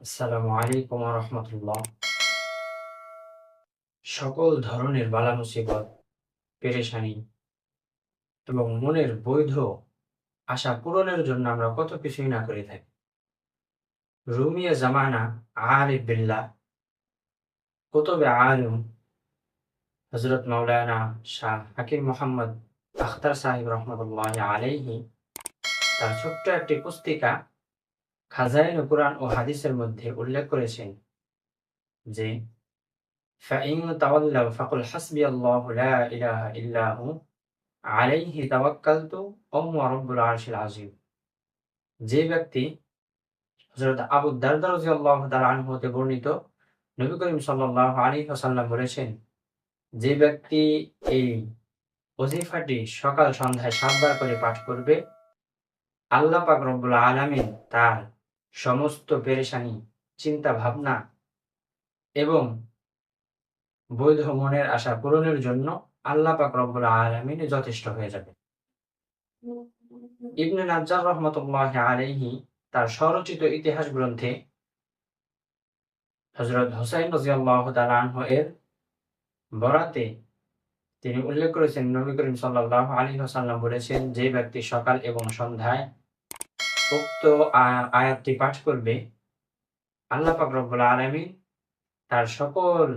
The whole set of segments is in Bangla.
আসসালামু আলাইকুম ওয়া রাহমাতুল্লাহ। সকল ধরনের বালা মুসিবত, পেরেশানি এবং মনের বৈধ আশা পূরণের জন্য আমরা কত কিছুই না করে থাকি। রুমিয়ে জামানা আরিফ বিল্লাহ কুতুবে আলিম হযরত মাওলানা শাহ হাকিম মোহাম্মদ আখতার সাহেব রহমতুল্লাহি আলাইহি তার ছোট্ট একটি পুস্তিকা খাজাইন কুরআন ও হাদিসের মধ্যে উল্লেখ করেছেন যে ফাইন তাওয়াল্লাউ ফাকুল হাসবিয়াল্লাহু লা ইলাহা ইল্লা হু আলাইহি তাওয়াক্কালতু ওয়া হুয়া রাব্বুল আরশিল আযীম। যে ব্যক্তি হযরত আবু দারদা রাদিয়াল্লাহু তাআলা আনহু হতে বর্ণিত, নবী করিম সাল্লাল্লাহু আলাইহি ওয়াসাল্লাম বলেছেন, যে ব্যক্তি এই ওজিফাটি সকাল সন্ধ্যায় ৭ বার করে পাঠ করবে, আল্লাহ পাক রব্বুল আলামিন তার সমস্ত পেরেশানি, চিন্তা ভাবনা এবং বৈধ মনের আশা পূরণের জন্য আল্লাহ পাক রব্বুল আলামিন যথেষ্ট হয়ে যাবে। ইবনে নাজ্জার রহমতুল্লাহি আলাইহি তার স্বরচিত ইতিহাস গ্রন্থে হযরত হুসাইন রাদিয়াল্লাহু তাআলা আনহু এর বরাতে তিনি উল্লেখ করেছেন, নবী করিম সাল্লাল্লাহু আলাইহি ওয়াসাল্লাম বলেছেন, যে ব্যক্তি সকাল এবং সন্ধ্যায় উক্ত আয়াতটি পাঠ করবে, আল্লাহ পাক রব্বুল আলামিন তার সকল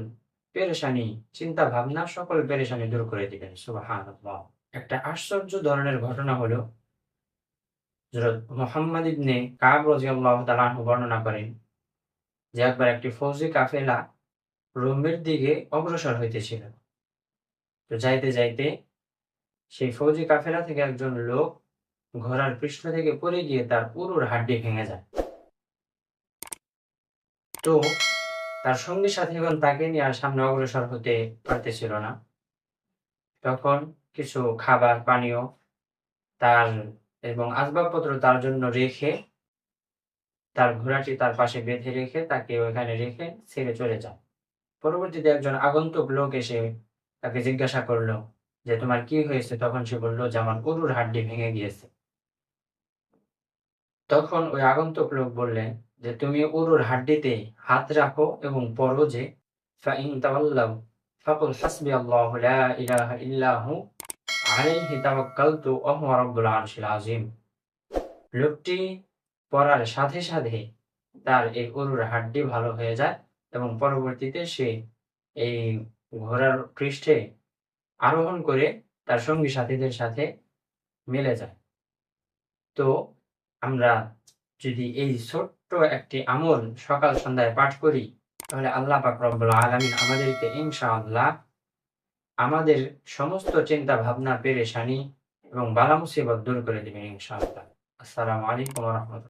পেরেশানি, চিন্তা ভাবনা সকল পেরেশানি দূর করে দিবেন। সুবহানাল্লাহ। একটা আশ্চর্য ধরনের ঘটনা হলো, হযরত মুহাম্মদ ইবনে কাব রাদিয়াল্লাহু তাআলা আনহু বর্ণনা করেন যে একবার একটি ফৌজি কাফেলা রোমের দিকে অগ্রসর হইতেছিল। তো যাইতে যাইতে সেই ফৌজি কাফেলা থেকে একজন লোক ঘোড়ার পৃষ্ঠ থেকে পড়ে গিয়ে তার উরুর হাড্ডি ভেঙে যায়। তো তার সঙ্গী সাথীগণ তাকে নিয়ে আর সামনে অগ্রসর হতে পারতেছিল না। তখন কিছু খাবার পানীয় তার এবং আসবাবপত্র তার জন্য রেখে, তার ঘোড়াটি তার পাশে বেঁধে রেখে তাকে ওইখানে রেখে ছেড়ে চলে যায়। পরবর্তীতে একজন আগন্তুক লোক এসে তাকে জিজ্ঞাসা করলো যে, তোমার কি হয়েছে? তখন সে বলল যে, আমার উরুর হাড্ডি ভেঙে গিয়েছে। তখন ওই আগন্তুক লোক বললেন যে, তুমি উরুর হাড্ডিতে হাত রাখো এবং পড়ো যে, ফাইন তাওয়াল্লাউ ফাকুল হাসবিয়াল্লাহু লা ইলাহা ইল্লা হু আলাইহি তাওয়াক্কালতু ওয়া হুয়া রাব্বুল আরশিল আযীম। লোকটি পড়ার সাথে সাথে তার এই উরুর হাড্ডি ভালো হয়ে যায় এবং পরবর্তীতে সে এই ঘোড়ার পৃষ্ঠে আরোহণ করে তার সঙ্গী সাথীদের সাথে মিলে যায়। তো আমরা যদি এই ছোট্ট একটি আমল সকাল সন্ধ্যায় পাঠ করি, তাহলে আল্লাহ পাক রব্বুল আলামিন আমাদেরকে ইনশাআল্লাহ আমাদের সমস্ত চিন্তা ভাবনা, পেরেশানি এবং বালা মুসিবত দূর করে দিবেন ইনশাআল্লাহ। আসসালামু আলাইকুম ওয়া রাহমাতুল্লাহ।